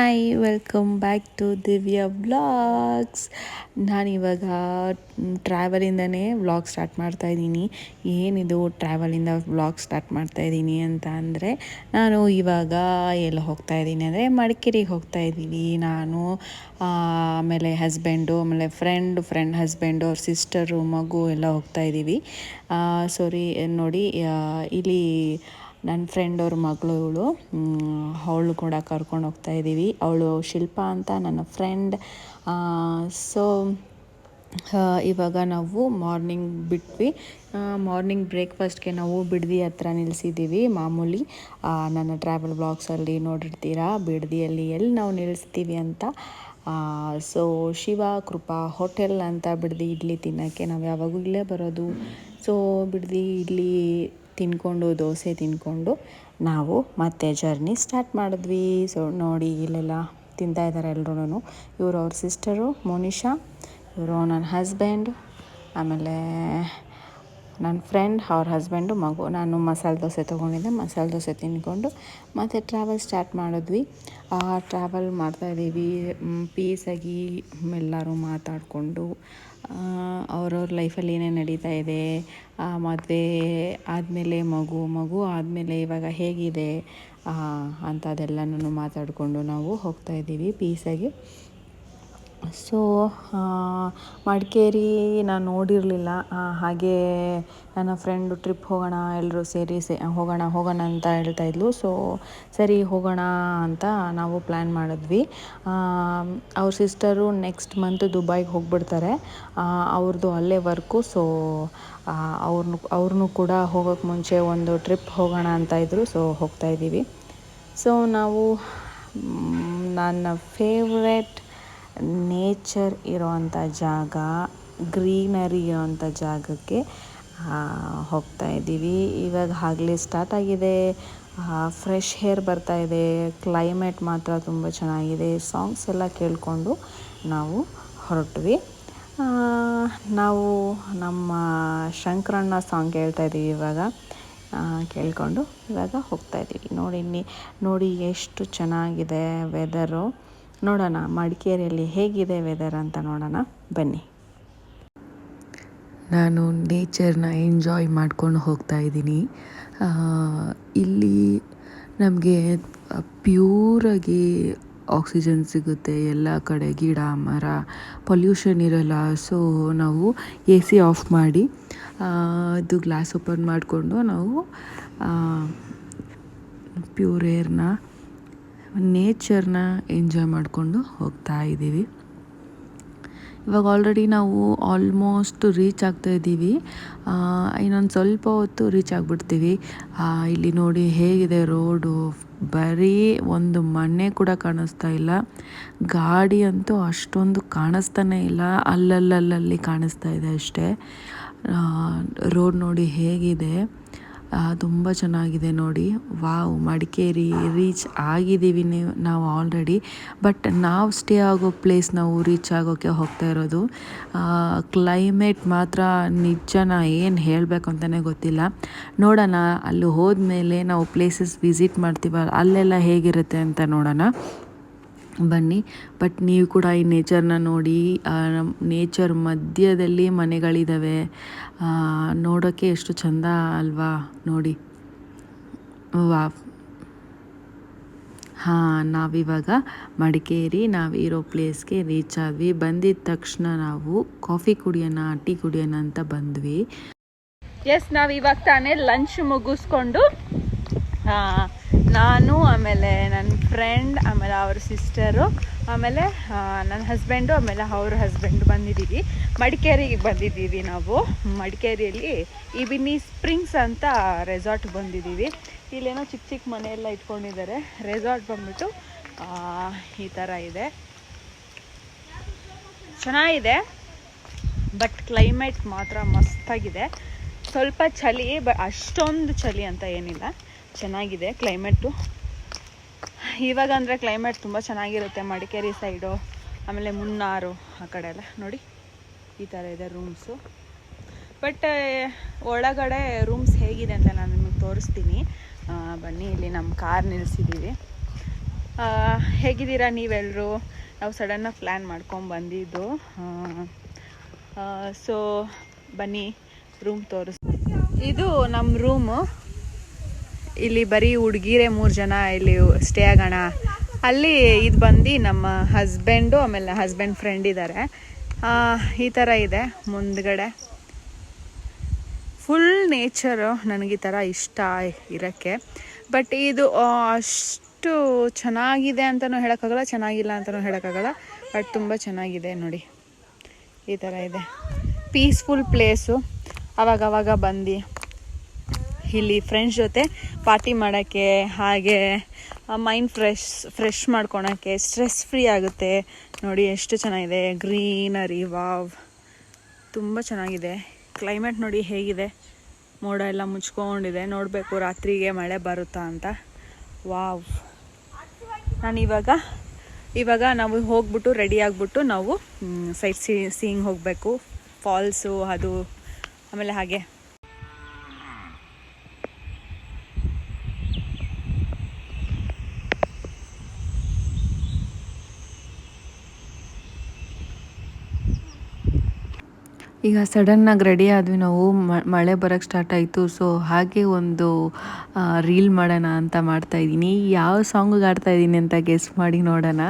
Hi welcome back to Divya vlogs. ನಾನಿವಾಗ ಟ್ರಾವೆಲಿಂದನೇ vlog start ಮಾಡ್ತಾಯಿದ್ದೀನಿ. ಏನಿದು ಟ್ರಾವೆಲಿಂದ ವ್ಲಾಗ್ ಸ್ಟಾರ್ಟ್ ಮಾಡ್ತಾಯಿದ್ದೀನಿ ಅಂತ ಅಂದರೆ, ನಾನು ಇವಾಗ ಎಲ್ಲ ಹೋಗ್ತಾಯಿದ್ದೀನಿ ಅಂದರೆ ಮಡಿಕೇರಿಗೆ ಹೋಗ್ತಾಯಿದ್ದೀವಿ. ನಾನು ಆಮೇಲೆ ಹಸ್ಬೆಂಡು, ಆಮೇಲೆ ಫ್ರೆಂಡ್ ಹಸ್ಬೆಂಡು, ಅವ್ರ ಸಿಸ್ಟರು, ಮಗು ಎಲ್ಲ ಹೋಗ್ತಾಯಿದ್ದೀವಿ. ನೋಡಿ ಇಲ್ಲಿ ನನ್ನ ಫ್ರೆಂಡ್ ಅವ್ರ ಮಗಳು ಅವಳು ಕೂಡ ಕರ್ಕೊಂಡು ಹೋಗ್ತಾ ಇದ್ದೀವಿ. ಅವಳು ಶಿಲ್ಪ ಅಂತ ನನ್ನ ಫ್ರೆಂಡ್. ಇವಾಗ ನಾವು ಮಾರ್ನಿಂಗ್ ಬಿಟ್ವಿ. ಮಾರ್ನಿಂಗ್ ಬ್ರೇಕ್ಫಾಸ್ಟ್ಗೆ ನಾವು ಬಿಡದಿ ಹತ್ರ ನಿಲ್ಲಿಸಿದ್ದೀವಿ. ಮಾಮೂಲಿ ನನ್ನ ಟ್ರಾವೆಲ್ ಬ್ಲಾಗ್ಸಲ್ಲಿ ನೋಡಿರ್ತೀರಾ ಬಿಡದಿಯಲ್ಲಿ ಎಲ್ಲಿ ನಾವು ನಿಲ್ಲಿಸ್ತೀವಿ ಅಂತ. ಶಿವ ಕೃಪಾ ಹೋಟೆಲ್ ಅಂತ ಬಿಡದಿ ಇಡ್ಲಿ ತಿನ್ನೋಕ್ಕೆ ನಾವು ಯಾವಾಗೂ ಇಲ್ಲೇ ಬರೋದು. ಬಿಡದಿ ಇಡ್ಲಿ ತಿನ್ಕೊಂಡು, ದೋಸೆ ತಿನ್ಕೊಂಡು ನಾವು ಮತ್ತೆ ಜರ್ನಿ ಸ್ಟಾರ್ಟ್ ಮಾಡಿದ್ವಿ. ನೋಡಿ ಇಲ್ಲೆಲ್ಲ ತಿಂತಾಯಿದ್ದಾರೆ ಎಲ್ಲರೂ. ಇವರು ಅವ್ರ ಸಿಸ್ಟರು ಮೋನಿಶಾ, ಇವರು ನನ್ನ ಹಸ್ಬೆಂಡ್, ಆಮೇಲೆ ನನ್ನ ಫ್ರೆಂಡ್ ಅವ್ರ ಹಸ್ಬೆಂಡು, ಮಗು. ನಾನು ಮಸಾಲೆ ದೋಸೆ ತೊಗೊಂಡಿದ್ದೆ. ಮಸಾಲೆ ದೋಸೆ ತಿಂದ್ಕೊಂಡು ಮತ್ತು ಟ್ರಾವೆಲ್ ಸ್ಟಾರ್ಟ್ ಮಾಡಿದ್ವಿ. ಟ್ರಾವೆಲ್ ಮಾಡ್ತಾಯಿದ್ದೀವಿ ಪೀಸಾಗಿ ಎಲ್ಲರೂ ಮಾತಾಡಿಕೊಂಡು ಅವ್ರವ್ರ ಲೈಫಲ್ಲಿ ಏನೇನು ನಡೀತಾ ಇದೆ, ಮದುವೆ ಆದಮೇಲೆ ಮಗು ಆದಮೇಲೆ ಇವಾಗ ಹೇಗಿದೆ ಅಂಥದ್ದೆಲ್ಲನೂ ಮಾತಾಡಿಕೊಂಡು ನಾವು ಹೋಗ್ತಾಯಿದ್ದೀವಿ ಪೀಸಾಗಿ. ಮಡಿಕೇರಿ ನಾನು ನೋಡಿರಲಿಲ್ಲ. ಹಾಗೆ ನನ್ನ ಫ್ರೆಂಡು ಟ್ರಿಪ್ ಹೋಗೋಣ ಎಲ್ಲರೂ ಸೇರಿ ಹೋಗೋಣ ಅಂತ ಹೇಳ್ತಾಯಿದ್ಲು. ಸರಿ ಹೋಗೋಣ ಅಂತ ನಾವು ಪ್ಲ್ಯಾನ್ ಮಾಡಿದ್ವಿ. ಅವ್ರ ಸಿಸ್ಟರು ನೆಕ್ಸ್ಟ್ ಮಂತ್ ದುಬೈಗೆ ಹೋಗ್ಬಿಡ್ತಾರೆ. ಅವ್ರದ್ದು ಅಲ್ಲೇ ವರ್ಕು. ಅವ್ರನ್ನೂ ಕೂಡ ಹೋಗೋಕ್ಕೆ ಮುಂಚೆ ಒಂದು ಟ್ರಿಪ್ ಹೋಗೋಣ ಅಂತ ಇದ್ದರು. ಹೋಗ್ತಾಯಿದ್ದೀವಿ. ನಾವು ನನ್ನ ಫೇವ್ರೆಟ್ ನೇಚರ್ ಇರೋವಂಥ ಜಾಗ, ಗ್ರೀನರಿ ಇರೋವಂಥ ಜಾಗಕ್ಕೆ ಹೋಗ್ತಾಯಿದ್ದೀವಿ. ಇವಾಗ ಆಗಲೇ ಸ್ಟಾರ್ಟ್ ಆಗಿದೆ. ಫ್ರೆಶ್ ಏರ್ ಬರ್ತಾಯಿದೆ. ಕ್ಲೈಮೇಟ್ ಮಾತ್ರ ತುಂಬ ಚೆನ್ನಾಗಿದೆ. ಸಾಂಗ್ಸ್ ಎಲ್ಲ ಕೇಳಿಕೊಂಡು ನಾವು ಹೊರಟ್ವಿ. ನಾವು ನಮ್ಮ ಶಂಕರಣ್ಣ ಸಾಂಗ್ ಕೇಳ್ತಾಯಿದ್ದೀವಿ ಇವಾಗ. ಕೇಳಿಕೊಂಡು ಇವಾಗ ಹೋಗ್ತಾಯಿದ್ದೀವಿ. ನೋಡಿ ಎಷ್ಟು ಚೆನ್ನಾಗಿದೆ ವೆದರು. ನೋಡೋಣ ಮಡಿಕೇರಿಯಲ್ಲಿ ಹೇಗಿದೆ ವೆದರ್ ಅಂತ ನೋಡೋಣ ಬನ್ನಿ. ನಾನು ನೇಚರ್ನ ಎಂಜಾಯ್ ಮಾಡ್ಕೊಂಡು ಹೋಗ್ತಾಯಿದ್ದೀನಿ. ಇಲ್ಲಿ ನಮಗೆ ಪ್ಯೂರಾಗಿ ಆಕ್ಸಿಜನ್ ಸಿಗುತ್ತೆ. ಎಲ್ಲ ಕಡೆ ಗಿಡ ಮರ, ಪೊಲ್ಯೂಷನ್ ಇರೋಲ್ಲ. ನಾವು AC ಆಫ್ ಮಾಡಿ ಇದು ಗ್ಲಾಸ್ ಓಪನ್ ಮಾಡಿಕೊಂಡು ನಾವು ಪ್ಯೂರ್ ಏರ್ನ, ನೇಚರ್ನ ಎಂಜಾಯ್ ಮಾಡಿಕೊಂಡು ಹೋಗ್ತಾ ಇದ್ದೀವಿ. ಇವಾಗ ಆಲ್ರೆಡಿ ನಾವು ಆಲ್ಮೋಸ್ಟ್ ರೀಚ್ ಆಗ್ತಾಯಿದ್ದೀವಿ. ಇನ್ನೊಂದು ಸ್ವಲ್ಪ ಹೊತ್ತು ರೀಚ್ ಆಗಿಬಿಡ್ತೀವಿ. ಇಲ್ಲಿ ನೋಡಿ ಹೇಗಿದೆ ರೋಡು. ಬರೀ ಒಂದು ಮನೆ ಕೂಡ ಕಾಣಿಸ್ತಾ ಇಲ್ಲ. ಗಾಡಿ ಅಂತೂ ಅಷ್ಟೊಂದು ಕಾಣಿಸ್ತಾನೇ ಇಲ್ಲ. ಅಲ್ಲಲ್ಲಿ ಕಾಣಿಸ್ತಾ ಇದೆ ಅಷ್ಟೇ. ರೋಡ್ ನೋಡಿ ಹೇಗಿದೆ, ತುಂಬ ಚೆನ್ನಾಗಿದೆ ನೋಡಿ. ವಾವ್, ಮಡಿಕೇರಿ ರೀಚ್ ಆಗಿದ್ದೀವಿ ನಾವು ಆಲ್ರೆಡಿ. ಬಟ್ ನಾವು ಸ್ಟೇ ಆಗೋ ಪ್ಲೇಸ್ ನಾವು ರೀಚ್ ಆಗೋಕ್ಕೆ ಹೋಗ್ತಾ ಇರೋದು. ಕ್ಲೈಮೇಟ್ ಮಾತ್ರ ನಿಜನ ಏನು ಹೇಳಬೇಕು ಅಂತಲೇ ಗೊತ್ತಿಲ್ಲ. ನೋಡೋಣ ಅಲ್ಲಿ ಹೋದ್ಮೇಲೆ ನಾವು ಪ್ಲೇಸಸ್ ವಿಸಿಟ್ ಮಾಡ್ತೀವಲ್ಲ ಅಲ್ಲೆಲ್ಲ ಹೇಗಿರುತ್ತೆ ಅಂತ ನೋಡೋಣ ಬನ್ನಿ. ಬಟ್ ನೀವು ಕೂಡ ಈ ನೇಚರ್ನ ನೋಡಿ. ನೇಚರ್ ಮಧ್ಯದಲ್ಲಿ ಮನೆಗಳಿದ್ದಾವೆ. ನೋಡೋಕ್ಕೆ ಎಷ್ಟು ಚಂದ ಅಲ್ವಾ ನೋಡಿ. ನಾವಿವಾಗ ಮಡಿಕೇರಿ ನಾವಿರೋ ಪ್ಲೇಸ್ಗೆ ರೀಚ್ ಆದ್ವಿ. ಬಂದಿದ್ದ ತಕ್ಷಣ ನಾವು ಕಾಫಿ ಕುಡಿಯೋಣ, ಟೀ ಕುಡಿಯೋಣ ಅಂತ ಬಂದ್ವಿ. ನಾವಿವಾಗ ತಾನೇ ಲಂಚ್ ಮುಗಿಸ್ಕೊಂಡು ನಾನು, ಆಮೇಲೆ ನನ್ನ ಫ್ರೆಂಡ್, ಆಮೇಲೆ ಅವ್ರ ಸಿಸ್ಟರು, ಆಮೇಲೆ ನನ್ನ ಹಸ್ಬೆಂಡು, ಆಮೇಲೆ ಅವ್ರ ಹಸ್ಬೆಂಡು ಬಂದಿದ್ದೀವಿ. ಮಡಿಕೇರಿಗೆ ಬಂದಿದ್ದೀವಿ ನಾವು. ಮಡಿಕೇರಿಯಲ್ಲಿ ಇಬಿನಿ ಸ್ಪ್ರಿಂಗ್ಸ್ ಅಂತ ರೆಸಾರ್ಟ್ ಬಂದಿದ್ದೀವಿ. ಇಲ್ಲೇನೋ ಚಿಕ್ಕ ಮನೆಯೆಲ್ಲ ಇಟ್ಕೊಂಡಿದ್ದಾರೆ. ರೆಸಾರ್ಟ್ ಬಂದ್ಬಿಟ್ಟು ಈ ಥರ ಇದೆ. ಚೆನ್ನಾಗಿದೆ. ಬಟ್ ಕ್ಲೈಮೇಟ್ ಮಾತ್ರ ಮಸ್ತಾಗಿದೆ. ಸ್ವಲ್ಪ ಚಳಿ, ಅಷ್ಟೊಂದು ಚಳಿ ಅಂತ ಏನಿಲ್ಲ. ಚೆನ್ನಾಗಿದೆ ಕ್ಲೈಮೇಟು. ಇವಾಗ ಅಂದರೆ ಕ್ಲೈಮೇಟ್ ತುಂಬ ಚೆನ್ನಾಗಿರುತ್ತೆ ಮಡಿಕೇರಿ ಸೈಡು, ಆಮೇಲೆ ಮುನ್ನಾರು ಆ ಕಡೆ ಎಲ್ಲ ನೋಡಿ ಈ ಥರ ಇದೆ ರೂಮ್ಸು. ಬಟ್ ಒಳಗಡೆ ರೂಮ್ಸ್ ಹೇಗಿದೆ ಅಂತ ನಾನು ನಿಮಗೆ ತೋರಿಸ್ತೀನಿ. ಬನ್ನಿ, ಇಲ್ಲಿ ನಮ್ಮ ಕಾರ್ ನಿಲ್ಲಿಸಿದ್ದೀವಿ. ಹೇಗಿದ್ದೀರಾ ನೀವೆಲ್ಲರೂ? ನಾವು ಸಡನ್ನಾಗಿ ಪ್ಲ್ಯಾನ್ ಮಾಡ್ಕೊಂಡು ಬಂದಿದ್ದು. ಸೊ ಬನ್ನಿ ರೂಮ್ ತೋರಿಸ್. ಇದು ನಮ್ಮ ರೂಮು. ಇಲ್ಲಿ ಬರೀ ಹುಡುಗಿರೇ 3 ಜನ ಇಲ್ಲಿ ಸ್ಟೇ ಆಗೋಣ. ಅಲ್ಲಿ ಇದು ಬಂದು ನಮ್ಮ ಹಸ್ಬೆಂಡು, ಆಮೇಲೆ ಹಸ್ಬೆಂಡ್ ಫ್ರೆಂಡ್ ಇದ್ದಾರೆ. ಈ ಥರ ಇದೆ ಮುಂದ್ಗಡೆ. Full nature. ನನಗೆ ಈ ಥರ ಇಷ್ಟ ಇರೋಕ್ಕೆ. ಬಟ್ ಇದು ಅಷ್ಟು ಚೆನ್ನಾಗಿದೆ ಅಂತಲೂ ಹೇಳೋಕ್ಕಾಗಲ್ಲ, ಚೆನ್ನಾಗಿಲ್ಲ ಅಂತಲೂ ಹೇಳೋಕ್ಕಾಗಲ್ಲ. ಬಟ್ ತುಂಬ ಚೆನ್ನಾಗಿದೆ ನೋಡಿ. ಈ ಥರ ಇದೆ, ಪೀಸ್ಫುಲ್ ಪ್ಲೇಸು. ಆವಾಗವಾಗ ಬಂದು ಇಲ್ಲಿ ಫ್ರೆಂಡ್ಸ್ ಜೊತೆ ಪಾರ್ಟಿ ಮಾಡೋಕ್ಕೆ, ಹಾಗೆ ಮೈಂಡ್ ಫ್ರೆಶ್ ಮಾಡ್ಕೊಳಕ್ಕೆ, ಸ್ಟ್ರೆಸ್ ಫ್ರೀ ಆಗುತ್ತೆ. ನೋಡಿ ಎಷ್ಟು ಚೆನ್ನಾಗಿದೆ, ಗ್ರೀನರಿ. ವಾವ್, ತುಂಬ ಚೆನ್ನಾಗಿದೆ. ಕ್ಲೈಮೇಟ್ ನೋಡಿ ಹೇಗಿದೆ, ಮೋಡ ಎಲ್ಲ ಮುಚ್ಕೊಂಡಿದೆ. ನೋಡಬೇಕು ರಾತ್ರಿಗೆ ಮಳೆ ಬರುತ್ತಾ ಅಂತ. ವಾವ್. ನಾನು ಇವಾಗ ನಾವು ಹೋಗ್ಬಿಟ್ಟು ರೆಡಿ ಆಗಿಬಿಟ್ಟು ನಾವು ಸೈಟ್ ಸೀಯಿಂಗ್ ಹೋಗಬೇಕು. ಫಾಲ್ಸು ಅದು, ಆಮೇಲೆ ಹಾಗೆ ಈಗ ಸಡನ್ನಾಗಿ ರೆಡಿ ಆದ್ವಿ ನಾವು. ಮಳೆ ಬರೋಕ್ಕೆ ಸ್ಟಾರ್ಟ್ ಆಯಿತು. ಸೊ ಹಾಗೆ ಒಂದು ರೀಲ್ ಮಾಡೋಣ ಅಂತ ಮಾಡ್ತಾಯಿದ್ದೀನಿ. ಯಾವ ಸಾಂಗಿಗೆ ಆಡ್ತಾಯಿದ್ದೀನಿ ಅಂತ ಗೆಸ್ ಮಾಡಿ ನೋಡೋಣ.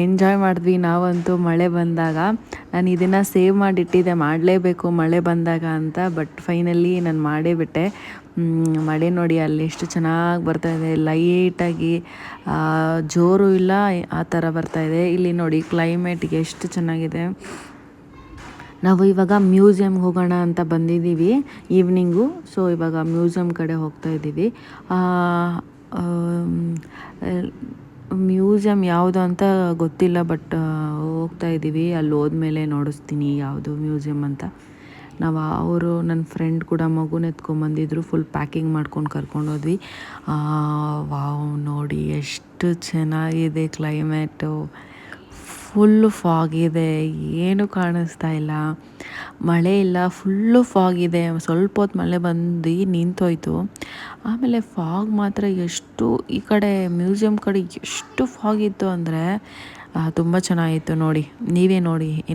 ಎಂಜಾಯ್ ಮಾಡಿದ್ವಿ ನಾವಂತೂ ಮಳೆ ಬಂದಾಗ. ನಾನು ಇದನ್ನು ಸೇವ್ ಮಾಡಿಟ್ಟಿದ್ದೆ, ಮಾಡಲೇಬೇಕು ಮಳೆ ಬಂದಾಗ ಅಂತ. ಬಟ್ ಫೈನಲಿ ನಾನು ಮಾಡೇ ಬಿಟ್ಟೆ. ಮಳೆ ನೋಡಿ ಅಲ್ಲಿ ಎಷ್ಟು ಚೆನ್ನಾಗಿ ಬರ್ತಾಯಿದೆ, ಲೈಟಾಗಿ, ಜೋರು ಇಲ್ಲ, ಆ ಥರ ಬರ್ತಾಯಿದೆ. ಇಲ್ಲಿ ನೋಡಿ ಕ್ಲೈಮೇಟ್ಗೆ ಎಷ್ಟು ಚೆನ್ನಾಗಿದೆ. ನಾವು ಇವಾಗ ಮ್ಯೂಸಿಯಮ್ಗೆ ಹೋಗೋಣ ಅಂತ ಬಂದಿದ್ದೀವಿ ಈವ್ನಿಂಗು. ಸೊ ಇವಾಗ ಮ್ಯೂಸಿಯಮ್ ಕಡೆ ಹೋಗ್ತಾಯಿದ್ದೀವಿ. ಮ್ಯೂಸಿಯಮ್ ಯಾವುದು ಅಂತ ಗೊತ್ತಿಲ್ಲ, ಬಟ್ ಹೋಗ್ತಾಯಿದ್ದೀವಿ. ಅಲ್ಲಿ ಹೋದ್ಮೇಲೆ ನೋಡಿಸ್ತೀನಿ ಯಾವುದು ಮ್ಯೂಸಿಯಮ್ ಅಂತ. ಅವರು ನನ್ನ ಫ್ರೆಂಡ್ ಕೂಡ ಮಗುನ ಎತ್ಕೊಂಬಂದಿದ್ರು. ಫುಲ್ ಪ್ಯಾಕಿಂಗ್ ಮಾಡ್ಕೊಂಡು ಕರ್ಕೊಂಡೋದ್ವಿ. ವಾವ್, ನೋಡಿ ಎಷ್ಟು ಚೆನ್ನಾಗಿದೆ ಕ್ಲೈಮೇಟು. ಫುಲ್ಲು ಫಾಗಿದೆ, ಏನೂ ಕಾಣಿಸ್ತಾ ಇಲ್ಲ, ಮಳೆ ಇಲ್ಲ, ಫುಲ್ಲು ಫಾಗಿದೆ. ಸ್ವಲ್ಪ ಹೊತ್ತು ಮಳೆ ಬಂದು ನಿಂತೋಯ್ತು. ಆಮೇಲೆ ಫಾಗ್ ಮಾತ್ರ ಎಷ್ಟು, ಈ ಕಡೆ ಮ್ಯೂಸಿಯಮ್ ಕಡೆ ಎಷ್ಟು ಫಾಗಿತ್ತು ಅಂದರೆ ತುಂಬ ಚೆನ್ನಾಗಿತ್ತು. ನೋಡಿ,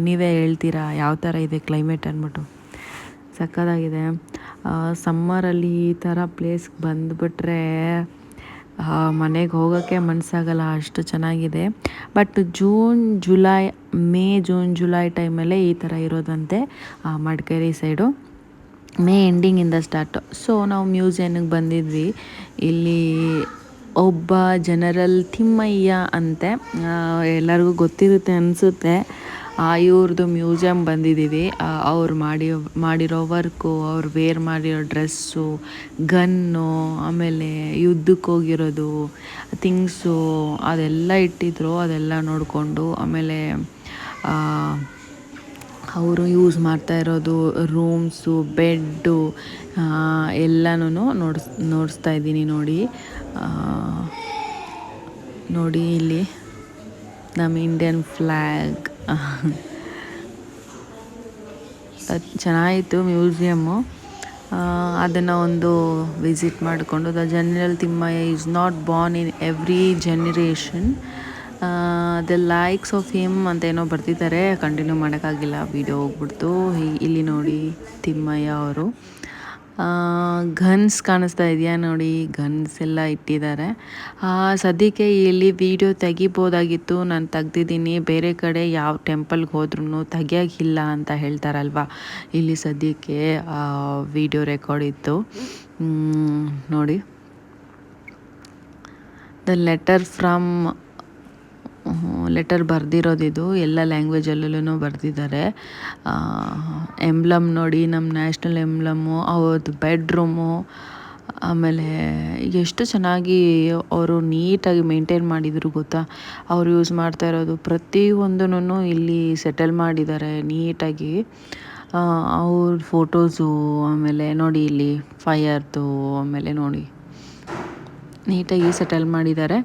ನೀವೇ ಹೇಳ್ತೀರಾ ಯಾವ ಥರ ಇದೆ ಕ್ಲೈಮೇಟ್ ಅಂದ್ಬಿಟ್ಟು. ಸಕ್ಕತ್ತಾಗಿದೆ. ಸಮ್ಮರಲ್ಲಿ ಈ ಥರ ಪ್ಲೇಸ್ಗೆ ಬಂದುಬಿಟ್ರೆ ಮನೆಗೆ ಹೋಗೋಕ್ಕೆ ಮನಸ್ಸಾಗಲ್ಲ, ಅಷ್ಟು ಚೆನ್ನಾಗಿದೆ. ಬಟ್ ಮೇ ಜೂನ್ ಜುಲೈ ಟೈಮಲ್ಲೇ ಈ ಥರ ಇರೋದಂತೆ ಮಡಿಕೇರಿ ಸೈಡು. ಮೇ ಎಂಡಿಂಗಿಂದ ಸ್ಟಾರ್ಟು. ಸೊ ನಾವು ಮ್ಯೂಸಿಯಮ್ಗೆ ಬಂದಿದ್ವಿ. ಇಲ್ಲಿ ಒಬ್ಬ ಜನರಲ್ ತಿಮ್ಮಯ್ಯ ಅಂತೆ, ಎಲ್ಲರಿಗೂ ಗೊತ್ತಿರುತ್ತೆ ಅನಿಸುತ್ತೆ. ಇವ್ರದ್ದು ಮ್ಯೂಸಿಯಮ್ ಬಂದಿದ್ದೀವಿ. ಅವ್ರು ಮಾಡಿರೋ ವರ್ಕು, ಅವ್ರು ವೇರ್ ಮಾಡಿರೋ ಡ್ರೆಸ್ಸು, ಗನ್ನು, ಆಮೇಲೆ ಯುದ್ಧಕ್ಕೆ ಹೋಗಿರೋದು ಥಿಂಗ್ಸು ಅದೆಲ್ಲ ಇಟ್ಟಿದ್ರು. ಅದೆಲ್ಲ ನೋಡಿಕೊಂಡು, ಆಮೇಲೆ ಅವರು ಯೂಸ್ ಮಾಡ್ತಾ ಇರೋದು ರೂಮ್ಸು, ಬೆಡ್ಡು ಎಲ್ಲನೂ ನೋಡಿಸ್ತಾ ಇದ್ದೀನಿ. ನೋಡಿ ಇಲ್ಲಿ ನಮ್ಮ ಇಂಡಿಯನ್ ಫ್ಲ್ಯಾಗ್. ಚೆನ್ನಾಯಿತು ಮ್ಯೂಸಿಯಮ್ಮು. ಅದನ್ನು ಒಂದು ವಿಸಿಟ್ ಮಾಡಿಕೊಂಡು, the general Thimayya is not born in every generation, the likes of him ಅಂತ ಏನೋ ಬರ್ತಿದ್ದಾರೆ. ಕಂಟಿನ್ಯೂ ಮಾಡೋಕ್ಕಾಗಿಲ್ಲ, ವಿಡಿಯೋ ಹೋಗ್ಬಿಡ್ತು. ಇಲ್ಲಿ ನೋಡಿ ತಿಮ್ಮಯ್ಯ ಅವರು. ಗನ್ಸ್ ಕಾಣಿಸ್ತಾ ಇದೆಯಾ ನೋಡಿ, ಗನ್ಸ್ ಎಲ್ಲ ಇಟ್ಟಿದ್ದಾರೆ. ಸದ್ಯಕ್ಕೆ ಇಲ್ಲಿ ವಿಡಿಯೋ ತೆಗಿಬೋದಾಗಿತ್ತು, ನಾನು ತೆಗ್ದಿದ್ದೀನಿ. ಬೇರೆ ಕಡೆ ಯಾವ ಟೆಂಪಲ್ಗೆ ಹೋದ್ರೂ ತೆಗಿಯೋಕ್ಕಿಲ್ಲ ಅಂತ ಹೇಳ್ತಾರಲ್ವ, ಇಲ್ಲಿ ಸದ್ಯಕ್ಕೆ ವಿಡಿಯೋ ರೆಕಾರ್ಡ್ ಇತ್ತು. ನೋಡಿ, ದ ಲೆಟರ್ ಬರೆದಿರೋದಿದು, ಎಲ್ಲ ಲ್ಯಾಂಗ್ವೇಜಲ್ಲೂ ಬರೆದಿದ್ದಾರೆ. ಎಂಬ್ಲಮ್ ನೋಡಿ, ನಮ್ಮ ನ್ಯಾಷನಲ್ ಎಂಬ್ಲಮ್ಮು, ಅವ್ರದ್ದು ಬೆಡ್ರೂಮು, ಆಮೇಲೆ ಎಷ್ಟು ಚೆನ್ನಾಗಿ ಅವರು ನೀಟಾಗಿ ಮೇಂಟೈನ್ ಮಾಡಿದರು ಗೊತ್ತಾ. ಅವರು ಯೂಸ್ ಮಾಡ್ತಾ ಇರೋದು ಪ್ರತಿಯೊಂದೂ ಇಲ್ಲಿ ಸೆಟಲ್ ಮಾಡಿದ್ದಾರೆ ನೀಟಾಗಿ. ಅವ್ರ ಫೋಟೋಸು, ಆಮೇಲೆ ನೋಡಿ ಇಲ್ಲಿ ಫೈರ್ದು, ಆಮೇಲೆ ನೋಡಿ ನೀಟಾಗಿ ಸೆಟಲ್ ಮಾಡಿದ್ದಾರೆ.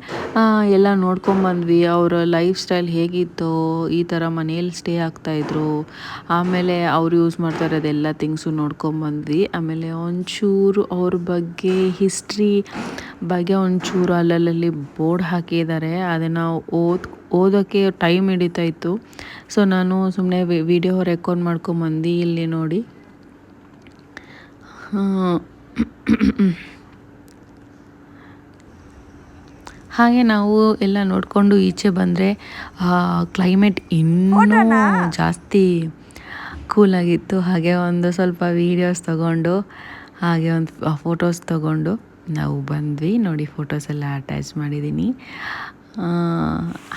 ಎಲ್ಲ ನೋಡ್ಕೊಂಬಂದ್ವಿ. ಅವರ ಲೈಫ್ ಸ್ಟೈಲ್ ಹೇಗಿತ್ತೋ ಈ ಥರ ಮನೇಲಿ ಸ್ಟೇ ಆಗ್ತಾಯಿದ್ರು. ಆಮೇಲೆ ಅವ್ರು ಯೂಸ್ ಮಾಡ್ತಾ ಇರೋದೆಲ್ಲ ಥಿಂಗ್ಸು ನೋಡ್ಕೊಂಬಂದ್ವಿ. ಆಮೇಲೆ ಒಂಚೂರು ಅವ್ರ ಬಗ್ಗೆ ಹಿಸ್ಟ್ರಿ ಬಗ್ಗೆ ಒಂಚೂರು ಅಲ್ಲಲ್ಲಿ ಬೋರ್ಡ್ ಹಾಕಿದ್ದಾರೆ. ಅದನ್ನು ಓದೋಕ್ಕೆ ಟೈಮ್ ಹಿಡಿತಾ ಇತ್ತು. ಸೊ ನಾನು ಸುಮ್ಮನೆ ವಿಡಿಯೋ ರೆಕಾರ್ಡ್ ಮಾಡ್ಕೊಂಬಂದು ಇಲ್ಲಿ ನೋಡಿ. ಹಾಗೆ ನಾವು ಎಲ್ಲ ನೋಡಿಕೊಂಡು ಈಚೆ ಬಂದರೆ ಕ್ಲೈಮೇಟ್ ಇನ್ನೂ ಜಾಸ್ತಿ ಕೂಲಾಗಿತ್ತು. ಹಾಗೆ ಒಂದು ಸ್ವಲ್ಪ ವೀಡಿಯೋಸ್ ತಗೊಂಡು ಹಾಗೆ ಒಂದು ಫೋಟೋಸ್ ತಗೊಂಡು ನಾವು ಬಂದ್ವಿ. ನೋಡಿ ಫೋಟೋಸ್ ಎಲ್ಲ ಅಟ್ಯಾಚ್ ಮಾಡಿದ್ದೀನಿ.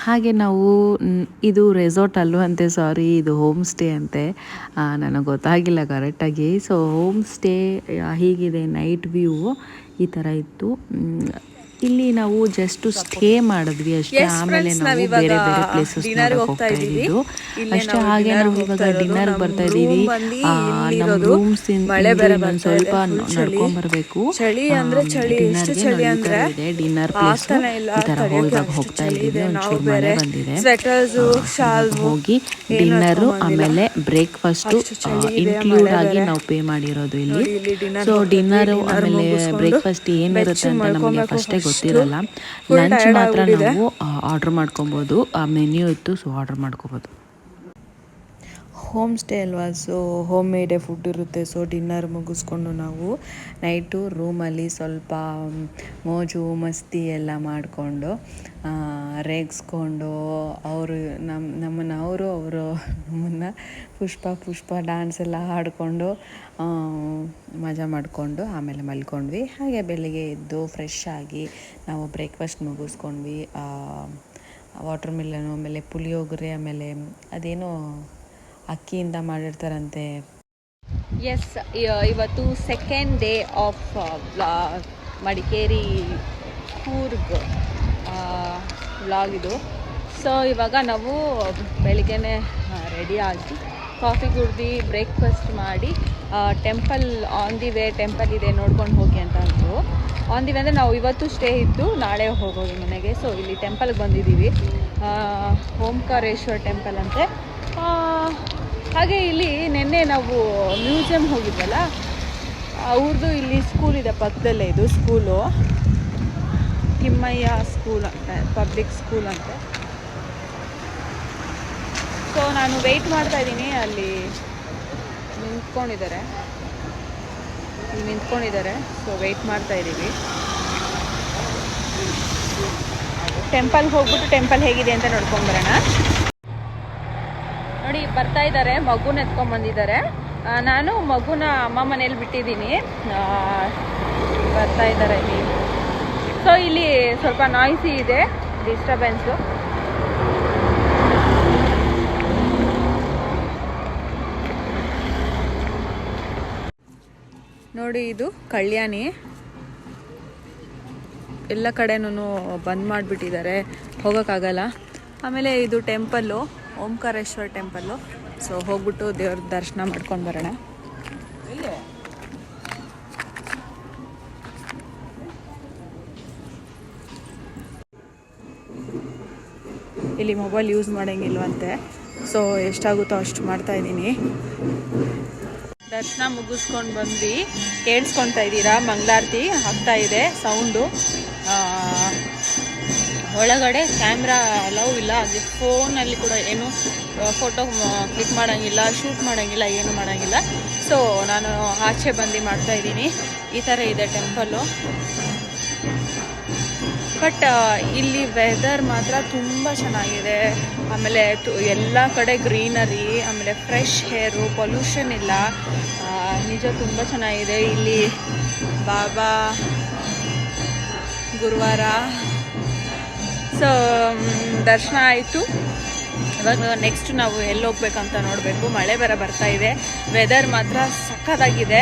ಹಾಗೆ ನಾವು ಇದು ರೆಸಾರ್ಟ್ ಅಲ್ವಂತೆ, ಸಾರಿ ಇದು ಹೋಮ್ ಸ್ಟೇ ಅಂತೆ. ನನಗೆ ಗೊತ್ತಾಗಿಲ್ಲ ಕರೆಕ್ಟಾಗಿ. ಸೊ ಹೋಮ್ ಸ್ಟೇ ಹೀಗಿದೆ, ನೈಟ್ ವ್ಯೂ ಈ ಥರ ಇತ್ತು. ಇಲ್ಲಿ ನಾವು ಜಸ್ಟ್ ಸ್ಟೇ ಮಾಡಿದ್ವಿ ಅಷ್ಟೇ. ಆಮೇಲೆ ನಾವು ಬೇರೆ ಬೇರೆ ಪ್ಲೇಸಸ್ ಹೋಗ್ತಾ ಇದ್ದಿದ್ದು ಅಷ್ಟೇ. ಹಾಗೆ ನಾವು ಇವಾಗ ಡಿನ್ನರ್ ಬರ್ತಾ ಇದ್ದೀವಿ. ನಮ್ಮ ರೂಮ್ಸ್ ಒಂದು ಸ್ವಲ್ಪ ನಡ್ಕೊಂಡ್ಬರ್ಬೇಕು. ಡಿನ್ನರ್ ಪ್ಲೇಸ್ ಈ ತರ ಇವಾಗ ಹೋಗ್ತಾ ಇದ್ದೀವಿ. ಒಂಚೂರು ಮಳೆ ಬಂದಿದೆ. ಹೋಗಿ ಡಿನ್ನರು ಆಮೇಲೆ ಬ್ರೇಕ್ಫಾಸ್ಟ್ ಇನ್ಕ್ಲೂಡ್ ಆಗಿ ನಾವು ಪೇ ಮಾಡಿರೋದು ಇಲ್ಲಿ. ಸೊ ಡಿನ್ನರು ಆಮೇಲೆ ಬ್ರೇಕ್ಫಾಸ್ಟ್ ಏನಿರುತ್ತೆ ಅಂತ ನಮಗೆ ಫಸ್ಟೇ ಗೊತ್ತಿರಲ್ಲ. ಲಂಚ್ ಮಾತ್ರ ನಾವು ಆರ್ಡ್ರ್ ಮಾಡ್ಕೊಬೋದು. ಆ ಮೆನ್ಯೂ ಇತ್ತು, ಸೊ ಆರ್ಡ್ರ್ ಮಾಡ್ಕೊಬೋದು. ಹೋಮ್ ಸ್ಟೇ ಅಲ್ವಾ, ಸೊ ಹೋಮ್ ಮೇಡೇ ಫುಡ್ ಇರುತ್ತೆ. ಸೊ ಡಿನ್ನರ್ ಮುಗಿಸ್ಕೊಂಡು ನಾವು ನೈಟು ರೂಮಲ್ಲಿ ಸ್ವಲ್ಪ ಮೋಜು ಮಸ್ತಿ ಎಲ್ಲ ಮಾಡಿಕೊಂಡು ರೇಗಿಸ್ಕೊಂಡು ಅವರು ಅವರು ನಮ್ಮನ್ನು ಪುಷ್ಪ ಡ್ಯಾನ್ಸ್ ಎಲ್ಲ ಹಾಡಿಕೊಂಡು ಮಜಾ ಮಾಡಿಕೊಂಡು ಆಮೇಲೆ ಮಲ್ಕೊಂಡ್ವಿ. ಹಾಗೆ ಬೆಳಿಗ್ಗೆ ಎದ್ದು ಫ್ರೆಶ್ ಆಗಿ ನಾವು ಬ್ರೇಕ್ಫಾಸ್ಟ್ ಮುಗಿಸ್ಕೊಂಡ್ವಿ. ವಾಟರ್ ಮಿಲನು, ಆಮೇಲೆ ಪುಳಿಯೋಗರೆ, ಆಮೇಲೆ ಅದೇನೋ ಅಕ್ಕಿಯಿಂದ ಮಾಡಿರ್ತಾರಂತೆ. ಎಸ್, ಇವತ್ತು second day of Madikeri Coorg vlog ಇದು. ಸೊ ಇವಾಗ ನಾವು ಬೆಳಿಗ್ಗೆನೇ ರೆಡಿಯಾಗಿ ಕಾಫಿ ಕುಡ್ದು ಬ್ರೇಕ್ಫಾಸ್ಟ್ ಮಾಡಿ temple on the way, temple ಇದೆ ನೋಡ್ಕೊಂಡು ಹೋಗಿ ಅಂತ ಅಂದರು. ಆನ್ ದಿ ವೇ ಅಂದರೆ ನಾವು ಇವತ್ತು ಸ್ಟೇ ಇದ್ದು ನಾಳೆ ಹೋಗೋದು ಮನೆಗೆ. ಸೊ ಇಲ್ಲಿ ಟೆಂಪಲ್ಗೆ ಬಂದಿದ್ದೀವಿ, ಓಂಕಾರೇಶ್ವರ ಟೆಂಪಲ್ ಅಂತೆ. ಹಾಗೆ ಇಲ್ಲಿ ನಿನ್ನೆ ನಾವು ಮ್ಯೂಸಿಯಂ ಹೋಗಿದ್ವಲ್ಲ, ಅವ್ರದ್ದು ಇಲ್ಲಿ ಸ್ಕೂಲ್ ಇದೆ ಪಕ್ಕದಲ್ಲೇ. ಇದು ಸ್ಕೂಲು ತಿಮ್ಮಯ್ಯ ಸ್ಕೂಲ್ ಅಂತ, ಪಬ್ಲಿಕ್ ಸ್ಕೂಲ್ ಅಂತೆ. ಸೊ ನಾನು ವೆಯ್ಟ್ ಮಾಡ್ತಾ ಇದ್ದೀನಿ. ಅಲ್ಲಿ ನಿಂತ್ಕೊಂಡಿದ್ದಾರೆ. ಸೊ ವೆಯ್ಟ್ ಮಾಡ್ತಾ ಇದ್ದೀವಿ. ಟೆಂಪಲ್ಗೆ ಹೋಗ್ಬಿಟ್ಟು ಟೆಂಪಲ್ ಹೇಗಿದೆ ಅಂತ ನೋಡ್ಕೊಂಬರೋಣ. ನೋಡಿ ಬರ್ತಾ ಇದ್ದಾರೆ, ಮಗುನ ಎತ್ಕೊಂಡ್ಬಂದಿದ್ದಾರೆ. ನಾನು ಮಗುನ ಅಮ್ಮ ಮನೇಲಿ ಬಿಟ್ಟಿದ್ದೀನಿ. ಬರ್ತಾ ಇದ್ದಾರೆ ಇಲ್ಲಿ. ಸೊ ಇಲ್ಲಿ ಸ್ವಲ್ಪ ನಾಯ್ಸಿ ಇದೆ, ಡಿಸ್ಟರ್ಬೆನ್ಸು. ನೋಡಿ ಇದು ಕಲ್ಯಾಣಿ, ಎಲ್ಲ ಕಡೆನೂ ಬಂದ್ ಮಾಡಿಬಿಟ್ಟಿದ್ದಾರೆ, ಹೋಗೋಕ್ಕಾಗಲ್ಲ. ಆಮೇಲೆ ಇದು ಟೆಂಪಲ್ಲು, ಓಂಕಾರೇಶ್ವರ ಟೆಂಪಲ್ಲು. ಸೊ ಹೋಗ್ಬಿಟ್ಟು ದೇವ್ರ ದರ್ಶನ ಮಾಡ್ಕೊಂಡು ಬರೋಣ. ಇಲ್ಲಿ ಮೊಬೈಲ್ ಯೂಸ್ ಮಾಡೋಂಗಿಲ್ವಂತೆ. ಸೊ ಎಷ್ಟಾಗುತ್ತೋ ಅಷ್ಟು ಮಾಡ್ತಾಯಿದ್ದೀನಿ. ದರ್ಶನ ಮುಗಿಸ್ಕೊಂಡು ಬಂದ್ವಿ. ಕೇಳಿಸ್ಕೊತಾ ಇದ್ದೀರಾ, ಮಂಗಳಾರತಿ ಆಗ್ತಾ ಇದೆ ಸೌಂಡು. ಒಳಗಡೆ ಕ್ಯಾಮ್ರಾ ಅಲೌ ಇಲ್ಲ. ಅದು ಫೋನಲ್ಲಿ ಕೂಡ ಏನು ಫೋಟೋ ಕ್ಲಿಕ್ ಮಾಡೋಂಗಿಲ್ಲ, ಶೂಟ್ ಮಾಡೋಂಗಿಲ್ಲ, ಏನು ಮಾಡೋಂಗಿಲ್ಲ. ಸೊ ನಾನು ಆಚೆ ಬಂದು ಮಾಡ್ತಾಯಿದ್ದೀನಿ. ಈ ಥರ ಇದೆ ಟೆಂಪಲ್ಲು. ಬಟ್ ಇಲ್ಲಿ ವೆದರ್ ಮಾತ್ರ ತುಂಬ ಚೆನ್ನಾಗಿದೆ. ಆಮೇಲೆ ಎಲ್ಲ ಕಡೆ ಗ್ರೀನರಿ, ಆಮೇಲೆ ಫ್ರೆಶ್ ಏರು, ಪೊಲ್ಯೂಷನ್ ಇಲ್ಲ. ನಿಜ ತುಂಬ ಚೆನ್ನಾಗಿದೆ. ಇಲ್ಲಿ ಬಾಬಾ ಗುರುವಾರ. ಸೊ ದರ್ಶನ ಆಯಿತು. ಇವಾಗ ನೆಕ್ಸ್ಟ್ ನಾವು ಎಲ್ಲಿ ಹೋಗ್ಬೇಕಂತ ನೋಡಬೇಕು. ಮಳೆ ಬರ್ತಾ ಇದೆ. ವೆದರ್ ಮಾತ್ರ ಸಖತ್ತಾಗಿದೆ.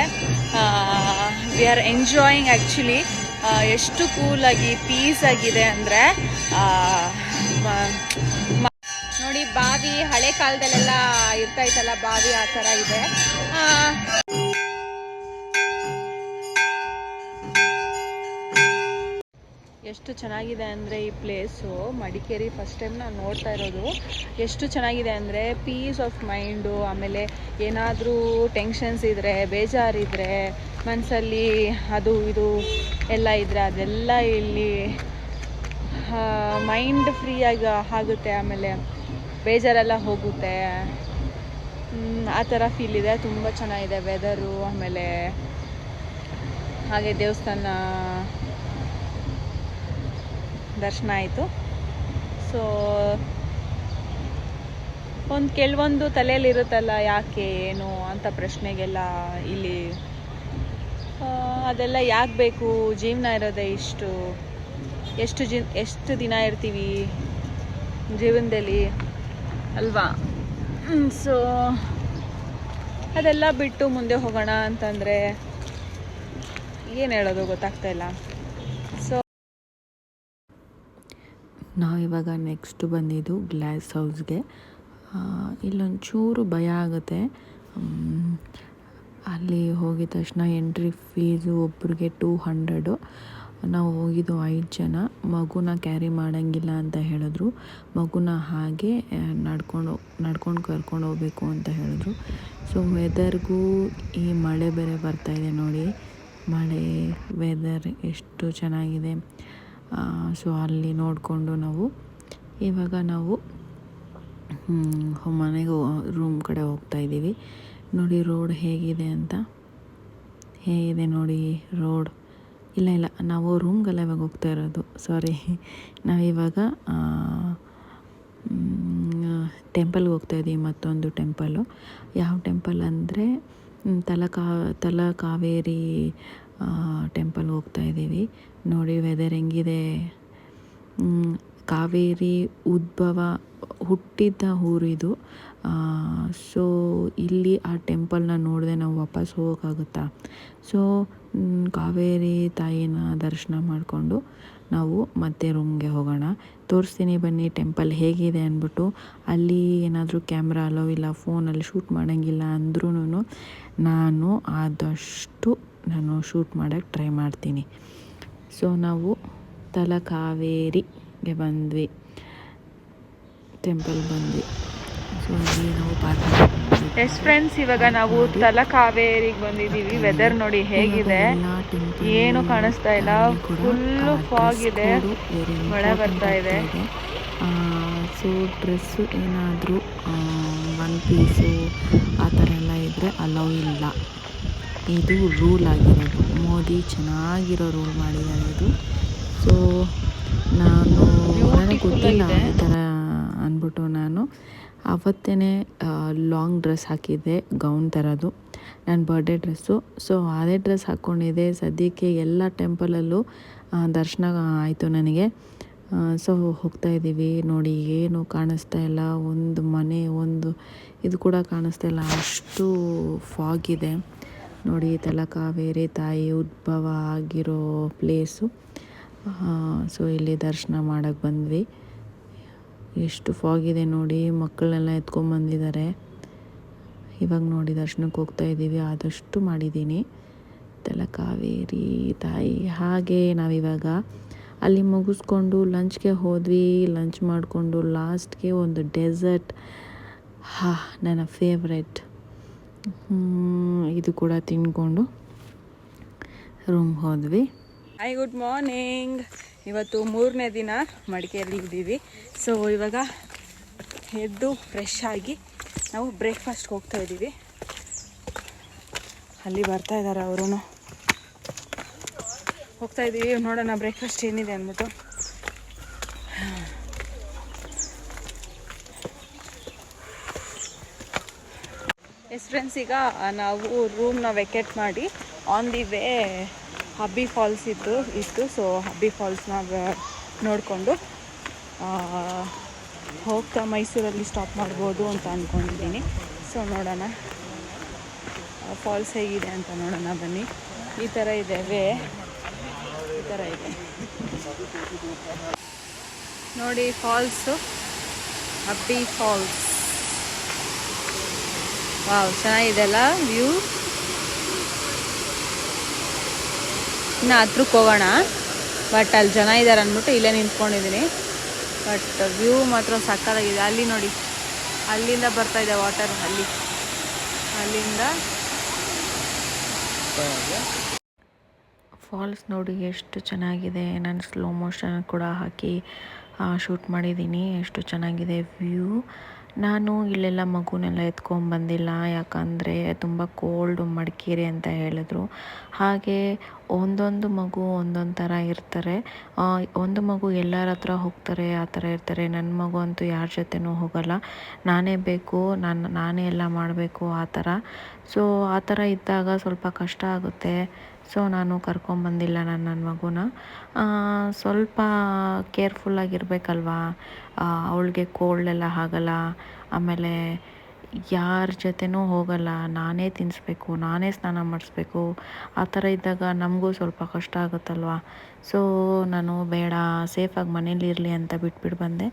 We are enjoying actually. ಎಷ್ಟು ಕೂಲಾಗಿ ಪೀಸ್ ಆಗಿದೆ ಅಂದರೆ ನೋಡಿ, ಬಾವಿ ಹಳೆ ಕಾಲದಲ್ಲೆಲ್ಲ ಇರ್ತಾಯಿತ್ತಲ್ಲ ಬಾವಿ, ಆ ಥರ ಇದೆ. ಎಷ್ಟು ಚೆನ್ನಾಗಿದೆ ಅಂದರೆ ಈ ಪ್ಲೇಸು ಮಡಿಕೇರಿ ಫಸ್ಟ್ ಟೈಮ್ ನಾನು ನೋಡ್ತಾ ಇರೋದು. ಎಷ್ಟು ಚೆನ್ನಾಗಿದೆ ಅಂದರೆ ಪೀಸ್ ಆಫ್ ಮೈಂಡು, ಆಮೇಲೆ ಏನಾದರೂ ಟೆನ್ಷನ್ಸ್ ಇದ್ದರೆ, ಬೇಜಾರಿದ್ದರೆ, ಮನಸ್ಸಲ್ಲಿ ಅದು ಇದು ಎಲ್ಲ ಇದ್ದರೆ ಅದೆಲ್ಲ ಇಲ್ಲಿ ಮೈಂಡ್ ಫ್ರೀಯಾಗಿ ಆಗುತ್ತೆ, ಆಮೇಲೆ ಬೇಜಾರೆಲ್ಲ ಹೋಗುತ್ತೆ. ಆ ಥರ ಫೀಲ್ ಇದೆ. ತುಂಬ ಚೆನ್ನಾಗಿದೆ ವೆದರು. ಆಮೇಲೆ ಹಾಗೆ ದೇವಸ್ಥಾನ ದರ್ಶನ ಆಯಿತು. ಸೊ ಕೆಲವೊಂದು ತಲೆಯಲ್ಲಿ ಇರುತ್ತಲ್ಲ, ಯಾಕೆ ಏನು ಅಂತ ಪ್ರಶ್ನೆಗೆಲ್ಲ ಇಲ್ಲಿ ಅದೆಲ್ಲ ಯಾಕೆ ಬೇಕು, ಜೀವನ ಇರೋದೇ ಇಷ್ಟು, ಎಷ್ಟು ದಿನ ಇರ್ತೀವಿ ಜೀವನದಲ್ಲಿ ಅಲ್ವಾ. ಸೊ ಅದೆಲ್ಲ ಬಿಟ್ಟು ಮುಂದೆ ಹೋಗೋಣ ಅಂತಂದರೆ ಏನು ಹೇಳೋದು ಗೊತ್ತಾಗ್ತಾ ಇಲ್ಲ. ಸೊ ನಾವಿವಾಗ ನೆಕ್ಸ್ಟ್ ಬಂದಿದ್ದು ಗ್ಲಾಸ್ ಹೌಸ್ಗೆ. ಇಲ್ಲೊಂಚೂರು ಭಯ ಆಗುತ್ತೆ. ಅಲ್ಲಿ ಹೋಗಿದ ತಕ್ಷಣ ಎಂಟ್ರಿ ಫೀಸು ಒಬ್ರಿಗೆ 200. ನಾವು ಹೋಗಿದ್ದು 5 ಜನ. ಮಗುನ ಕ್ಯಾರಿ ಮಾಡೋಂಗಿಲ್ಲ ಅಂತ ಹೇಳಿದ್ರು. ಮಗುನ ಹಾಗೆ ನಡ್ಕೊಂಡು ಕರ್ಕೊಂಡು ಹೋಗಬೇಕು ಅಂತ ಹೇಳಿದ್ರು. ಸೊ ವೆದರ್ಗೂ ಈ ಮಳೆ ಬೇರೆ ಬರ್ತಾಯಿದೆ ನೋಡಿ, ಮಳೆ ವೆದರ್ ಎಷ್ಟು ಚೆನ್ನಾಗಿದೆ. ಸೊ ಅಲ್ಲಿ ನೋಡಿಕೊಂಡು ಇವಾಗ ನಾವು ಮನೆಗೆ ರೂಮ್ ಕಡೆ ಹೋಗ್ತಾಯಿದ್ದೀವಿ. ನೋಡಿ ರೋಡ್ ಹೇಗಿದೆ ಅಂತ. ಹೇಗಿದೆ ನೋಡಿ ರೋಡ್. ಇಲ್ಲ ನಾವು ರೂಮ್ಗೆಲ್ಲ ಇವಾಗ ಹೋಗ್ತಾ ಇರೋದು, ಸಾರಿ. ನಾವಿವಾಗ ಟೆಂಪಲ್ಗೆ ಹೋಗ್ತಾಯಿದ್ದೀವಿ, ಮತ್ತೊಂದು ಟೆಂಪಲ್ಲು. ಯಾವ ಟೆಂಪಲ್ ಅಂದರೆ ತಲಕಾವೇರಿ ಟೆಂಪಲ್ಗೆ ಹೋಗ್ತಾಯಿದ್ದೀವಿ. ನೋಡಿ ವೆದರ್ ಹೆಂಗಿದೆ. ಕಾವೇರಿ ಉದ್ಭವ ಹುಟ್ಟಿದ್ದ ಊರಿದು. ಸೊ ಇಲ್ಲಿ ಆ ಟೆಂಪಲ್ನ ನೋಡಿದೆ ನಾವು ವಾಪಸ್ ಹೋಗೋಕ್ಕಾಗುತ್ತಾ. ಸೊ ಕಾವೇರಿ ತಾಯಿನ ದರ್ಶನ ಮಾಡಿಕೊಂಡು ನಾವು ಮತ್ತೆ ರೂಮ್ಗೆ ಹೋಗೋಣ. ತೋರಿಸ್ತೀನಿ ಬನ್ನಿ ಟೆಂಪಲ್ ಹೇಗಿದೆ ಅಂದ್ಬಿಟ್ಟು. ಅಲ್ಲಿ ಏನಾದರೂ ಕ್ಯಾಮ್ರಾ ಅಲೋ ಇಲ್ಲ, ಫೋನಲ್ಲಿ ಶೂಟ್ ಮಾಡೋಂಗಿಲ್ಲ ಅಂದ್ರೂ ನಾನು ಆದಷ್ಟು ಶೂಟ್ ಮಾಡೋಕ್ಕೆ ಟ್ರೈ ಮಾಡ್ತೀನಿ. ಸೊ ನಾವು ತಲಕಾವೇರಿಗೆ ಬಂದ್ವಿ, ಟೆಂಪಲ್ ಬಂದ್ವಿ. ಸೊ ಅಲ್ಲಿ ನಾವು ಎಸ್ ಫ್ರೆಂಡ್ಸ್, ಇವಾಗ ನಾವು ತಲಕಾವೇರಿಗೆ ಬಂದಿದ್ದೀವಿ. ವೆದರ್ ನೋಡಿ ಹೇಗಿದೆ, ಏನು ಕಾಣಿಸ್ತಾ ಇಲ್ಲ, ಫುಲ್ಲು ಫಾಗ್ ಇದೆ, ಮಳೆ ಬರ್ತಾ ಇದೆ. ಸೊ ಡ್ರೆಸ್ಸು ಏನಾದರೂ 1 ಪೀಸು ಆ ಥರ ಎಲ್ಲ ಇದ್ದರೆ ಅಲೌ ಇಲ್ಲ. ಇದು ರೂಲ್ ಆಗಿರೋದು, ಮೋದಿ ಚೆನ್ನಾಗಿರೋ ರೂಲ್ ಮಾಡಿದ್ದಾರೆ ಇದು. ಸೊ ನನಗೆ ಗೊತ್ತಿಲ್ಲ ಈ ಥರ ಅಂದ್ಬಿಟ್ಟು ನಾನು ಆವತ್ತೇ ಲಾಂಗ್ ಡ್ರೆಸ್ ಹಾಕಿದ್ದೆ, ಗೌನ್ ಥರದ್ದು, ನನ್ನ ಬರ್ಡೇ ಡ್ರೆಸ್ಸು. ಸೊ ಅದೇ ಡ್ರೆಸ್ ಹಾಕ್ಕೊಂಡಿದ್ದೆ. ಸದ್ಯಕ್ಕೆ ಎಲ್ಲ ಟೆಂಪಲಲ್ಲೂ ದರ್ಶನ ಆಯಿತು ನನಗೆ. ಸೊ ಹೋಗ್ತಾಯಿದ್ದೀವಿ ನೋಡಿ, ಏನು ಕಾಣಿಸ್ತಾ ಇಲ್ಲ, ಒಂದು ಮನೆ ಒಂದು ಇದು ಕೂಡ ಕಾಣಿಸ್ತಾ ಇಲ್ಲ, ಅಷ್ಟು ಫಾಗಿದೆ ನೋಡಿ. ತಲಕಾವೇರಿ ತಾಯಿ ಉದ್ಭವ ಆಗಿರೋ ಪ್ಲೇಸು. ಸೊ ಇಲ್ಲಿ ದರ್ಶನ ಮಾಡೋಕ್ಕೆ ಬಂದ್ವಿ. ಎಷ್ಟು ಫಾಗಿದೆ ನೋಡಿ, ಮಕ್ಕಳನ್ನೆಲ್ಲ ಎತ್ಕೊಂಡ್ಬಂದಿದ್ದಾರೆ. ಇವಾಗ ನೋಡಿ ದರ್ಶನಕ್ಕೆ ಹೋಗ್ತಾಯಿದ್ದೀವಿ, ಆದಷ್ಟು ಮಾಡಿದ್ದೀನಿ. ತಲಕಾವೇರಿ ತಾಯಿ. ಹಾಗೆ ನಾವಿವಾಗ ಅಲ್ಲಿ ಮುಗಿಸ್ಕೊಂಡು ಲಂಚ್ಗೆ ಹೋದ್ವಿ. ಲಂಚ್ ಮಾಡಿಕೊಂಡು ಲಾಸ್ಟ್ಗೆ ಒಂದು ಡೆಸರ್ಟ್, ನನ್ನ ಫೇವ್ರೆಟ್, ಇದು ಕೂಡ ತಿಂದ್ಕೊಂಡು ರೂಮ್ ಹೋದ್ವಿ. Hi, good morning. ಇವತ್ತು 3ನೇ ದಿನ ಮಡಿಕೇರಿಯಲ್ಲಿ ಇದ್ದೀವಿ. ಸೊ ಇವಾಗ ಎದ್ದು ಫ್ರೆಶ್ ಆಗಿ ನಾವು ಬ್ರೇಕ್ಫಾಸ್ಟ್ಗೆ ಹೋಗ್ತಾ ಇದ್ದೀವಿ. ಅಲ್ಲಿ ಬರ್ತಾ ಇದ್ದಾರೆ ಅವರು. ಹೋಗ್ತಾ ಇದ್ದೀವಿ, ನೋಡೋಣ ಬ್ರೇಕ್ಫಾಸ್ಟ್ ಏನಿದೆ ಅಂದ್ಬಿಟ್ಟು. ಎಸ್ ಫ್ರೆಂಡ್ಸ್, ಈಗ ನಾವು ರೂಮ್ನ ವೆಕೇಟ್ ಮಾಡಿ ಆನ್ ದಿ ವೇ ಹಬ್ಬಿ ಫಾಲ್ಸ್ ಇತ್ತು. ಸೊ ಹಬ್ಬಿ ಫಾಲ್ಸ್ನ ನೋಡಿಕೊಂಡು ಹೋಗ್ತಾ ಮೈಸೂರಲ್ಲಿ ಸ್ಟಾಪ್ ಮಾಡ್ಬೋದು ಅಂತ ಅಂದ್ಕೊಂಡಿದ್ದೀನಿ. ಸೊ ನೋಡೋಣ ಫಾಲ್ಸ್ ಹೇಗಿದೆ ಅಂತ ನೋಡೋಣ ಬನ್ನಿ. ಈ ಥರ ಇದೆ ವೇ, ಈ ಥರ ಇದೆ ನೋಡಿ ಫಾಲ್ಸು, ಹಬ್ಬಿ ಫಾಲ್ಸ್. ವಾವ್, ಚೆನ್ನಾಗಿದೆ ಅಲ್ಲ ವ್ಯೂ. ಇನ್ನು ಹತ್ರಕ್ಕೆ ಹೋಗೋಣ. ಬಟ್ ಅಲ್ಲಿ ಜನ ಇದ್ದಾರೆ ಅಂದ್ಬಿಟ್ಟು ಇಲ್ಲೇ ನಿಂತ್ಕೊಂಡಿದ್ದೀನಿ. ಬಟ್ ವ್ಯೂ ಮಾತ್ರ ಸಕ್ಕತ್ತಾಗಿದೆ. ಅಲ್ಲಿ ನೋಡಿ, ಅಲ್ಲಿಂದ ಬರ್ತಾ ಇದೆ ವಾಟರ್, ಅಲ್ಲಿಂದ ಫಾಲ್ಸ್ ನೋಡಿ ಎಷ್ಟು ಚೆನ್ನಾಗಿದೆ. ನಾನು ಸ್ಲೋ ಮೋಷನ್ ಕೂಡ ಹಾಕಿ ಶೂಟ್ ಮಾಡಿದ್ದೀನಿ. ಎಷ್ಟು ಚೆನ್ನಾಗಿದೆ ವ್ಯೂ. ನಾನು ಇಲ್ಲೆಲ್ಲ ಮಗುನೆಲ್ಲ ಎತ್ಕೊಂಡ್ಬಂದಿಲ್ಲ, ಯಾಕಂದರೆ ತುಂಬ ಕೋಲ್ಡು ಮಡಿಕೇರಿ ಅಂತ ಹೇಳಿದ್ರು. ಹಾಗೆ ಒಂದೊಂದು ಮಗು ಒಂದೊಂದು ಥರ ಇರ್ತಾರೆ. ಒಂದು ಮಗು ಎಲ್ಲರ ಹತ್ರ ಹೋಗ್ತಾರೆ, ಆ ಥರ ಇರ್ತಾರೆ. ನನ್ನ ಮಗು ಅಂತೂ ಯಾರ ಜೊತೆನೂ ಹೋಗಲ್ಲ, ನಾನೇ ಬೇಕು, ನಾನೇ ಎಲ್ಲ ಮಾಡಬೇಕು ಆ ಥರ. ಸೊ ಆ ಥರ ಇದ್ದಾಗ ಸ್ವಲ್ಪ ಕಷ್ಟ ಆಗುತ್ತೆ. ಸೊ ನಾನು ಕರ್ಕೊಂಬಂದಿಲ್ಲ ನನ್ನ ಮಗುನ. ಸ್ವಲ್ಪ ಕೇರ್ಫುಲ್ಲಾಗಿರ್ಬೇಕಲ್ವಾ, ಅವಳಿಗೆ ಕೋಲ್ಡೆಲ್ಲ ಆಗಲ್ಲ. ಆಮೇಲೆ ಯಾರ ಜೊತೆನೂ ಹೋಗಲ್ಲ, ನಾನೇ ತಿನ್ನಿಸ್ಬೇಕು, ನಾನೇ ಸ್ನಾನ ಮಾಡಿಸ್ಬೇಕು. ಆ ಥರ ಇದ್ದಾಗ ನಮಗೂ ಸ್ವಲ್ಪ ಕಷ್ಟ ಆಗುತ್ತಲ್ವ. ಸೊ ನಾನು ಬೇಡ, ಸೇಫಾಗಿ ಮನೇಲಿರಲಿ ಅಂತ ಬಿಟ್ಬಿಟ್ಟು ಬಂದೆ.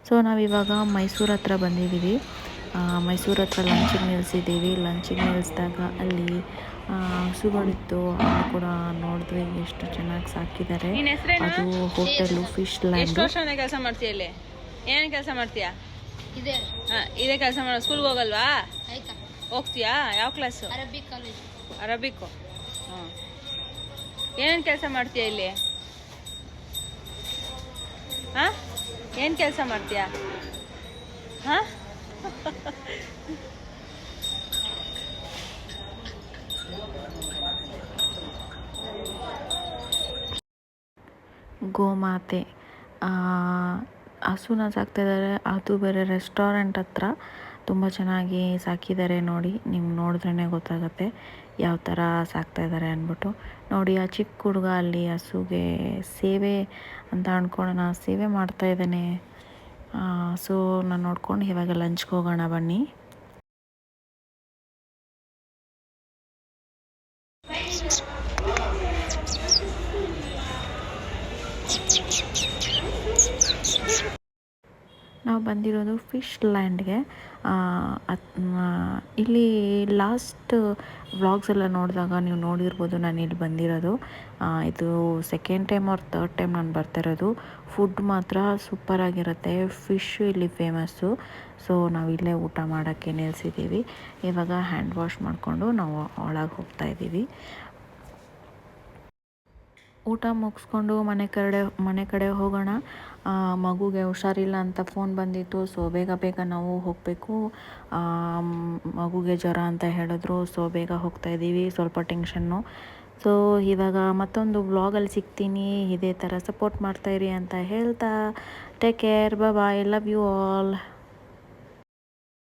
ಸೊ ನಾವಿವಾಗ ಮೈಸೂರು ಹತ್ರ ಬಂದಿದ್ದೀವಿ. ಮೈಸೂರು ಹತ್ರ ಲಂಚಿಗೆ ನಿಲ್ಲಿಸಿದ್ದೀವಿ. ಲಂಚಿಗೆ ನಿಲ್ಲಿಸಿದಾಗ ಅಲ್ಲಿ ಹಸುಗಳಿತ್ತು, ಅದು ಕೂಡ ನೋಡಿದ್ವಿ, ಎಷ್ಟು ಚೆನ್ನಾಗಿ ಸಾಕಿದ್ದಾರೆ. ಅದು ಹೋಟೆಲು ಫಿಶ್ ಲ್ಯಾಂಡ್. ಎಷ್ಟು ವರ್ಷದಿಂದ ಕೆಲಸ ಮಾಡ್ತೀಯ ಇಲ್ಲಿ? ಏನೇನು ಕೆಲಸ ಮಾಡ್ತೀಯಾ? ಇದೇ ಕೆಲಸ ಮಾಡೋ. ಸ್ಕೂಲ್ಗೆ ಹೋಗಲ್ವಾ? ಹೋಗ್ತೀಯಾ? ಯಾವ ಕ್ಲಾಸು? ಅರಬಿಕ್ಕು. ಹಾಂ. ಏನೇನು ಕೆಲಸ ಮಾಡ್ತೀಯ ಇಲ್ಲಿ? ಹಾಂ, ಏನು ಕೆಲಸ ಮಾಡ್ತೀಯಾ? ಹಾಂ, ಗೋಮಾತೆ ಹಸುನ ಸಾಕ್ತಾಯಿದ್ದಾರೆ. ಅದು ಬೇರೆ ರೆಸ್ಟೋರೆಂಟ್ ಹತ್ರ ತುಂಬ ಚೆನ್ನಾಗಿ ಸಾಕಿದ್ದಾರೆ. ನೋಡಿ, ನಿಮ್ಗೆ ನೋಡಿದ್ರೇ ಗೊತ್ತಾಗುತ್ತೆ ಯಾವ ಥರ ಸಾಕ್ತಾಯಿದ್ದಾರೆ ಅಂದ್ಬಿಟ್ಟು. ನೋಡಿ, ಆ ಚಿಕ್ಕ ಹುಡುಗ ಅಲ್ಲಿ ಹಸುಗೆ ಸೇವೆ ಅಂತ ಅಂದ್ಕೊಳ್ಳೋಣ, ಸೇವೆ ಮಾಡ್ತಾಯಿದ್ದಾನೆ. ಸೊ ನಾನು ನೋಡ್ಕೊಂಡು ಇವಾಗ ಲಂಚ್ಗೆ ಹೋಗೋಣ ಬನ್ನಿ. ನಾವು ಬಂದಿರೋದು ಫಿಶ್ ಲ್ಯಾಂಡ್ಗೆ. ಇಲ್ಲಿ ಲಾಸ್ಟ್ ವ್ಲಾಗ್ಸ್ ಎಲ್ಲ ನೋಡಿದಾಗ ನೀವು ನೋಡಿರ್ಬೋದು ನಾನು ಇಲ್ಲಿ ಬಂದಿರೋದು. ಇದು second time R third time ನಾನು ಬರ್ತಿರೋದು. ಫುಡ್ ಮಾತ್ರ ಸೂಪರಾಗಿರುತ್ತೆ. ಫಿಶ್ ಇಲ್ಲಿ ಫೇಮಸ್ಸು. ಸೊ ನಾವು ಇಲ್ಲೇ ಊಟ ಮಾಡೋಕ್ಕೆ ನಿಲ್ಲಿಸಿದ್ದೀವಿ. ಇವಾಗ ಹ್ಯಾಂಡ್ ವಾಶ್ ಮಾಡಿಕೊಂಡು ನಾವು ಒಳಗೆ ಹೋಗ್ತಾಯಿದ್ದೀವಿ. ಊಟ ಮುಗಿಸ್ಕೊಂಡು ಮನೆ ಕಡೆ ಹೋಗೋಣ. ಮಗುಗೆ ಹುಷಾರಿಲ್ಲ ಅಂತ ಫೋನ್ ಬಂದಿತ್ತು. ಸೊ ಬೇಗ ನಾವು ಹೋಗಬೇಕು. ಮಗುಗೆ ಜ್ವರ ಅಂತ ಹೇಳಿದ್ರು. ಸೊ ಬೇಗ ಹೋಗ್ತಾಯಿದ್ದೀವಿ, ಸ್ವಲ್ಪ ಟೆನ್ಷನ್ನು. ಸೊ ಇವಾಗ ಮತ್ತೊಂದು ವ್ಲಾಗಲ್ಲಿ ಸಿಗ್ತೀನಿ. ಇದೇ ಥರ ಸಪೋರ್ಟ್ ಮಾಡ್ತಾಯಿರಿ ಅಂತ ಹೇಳ್ತಾ, take care, bye, love you all.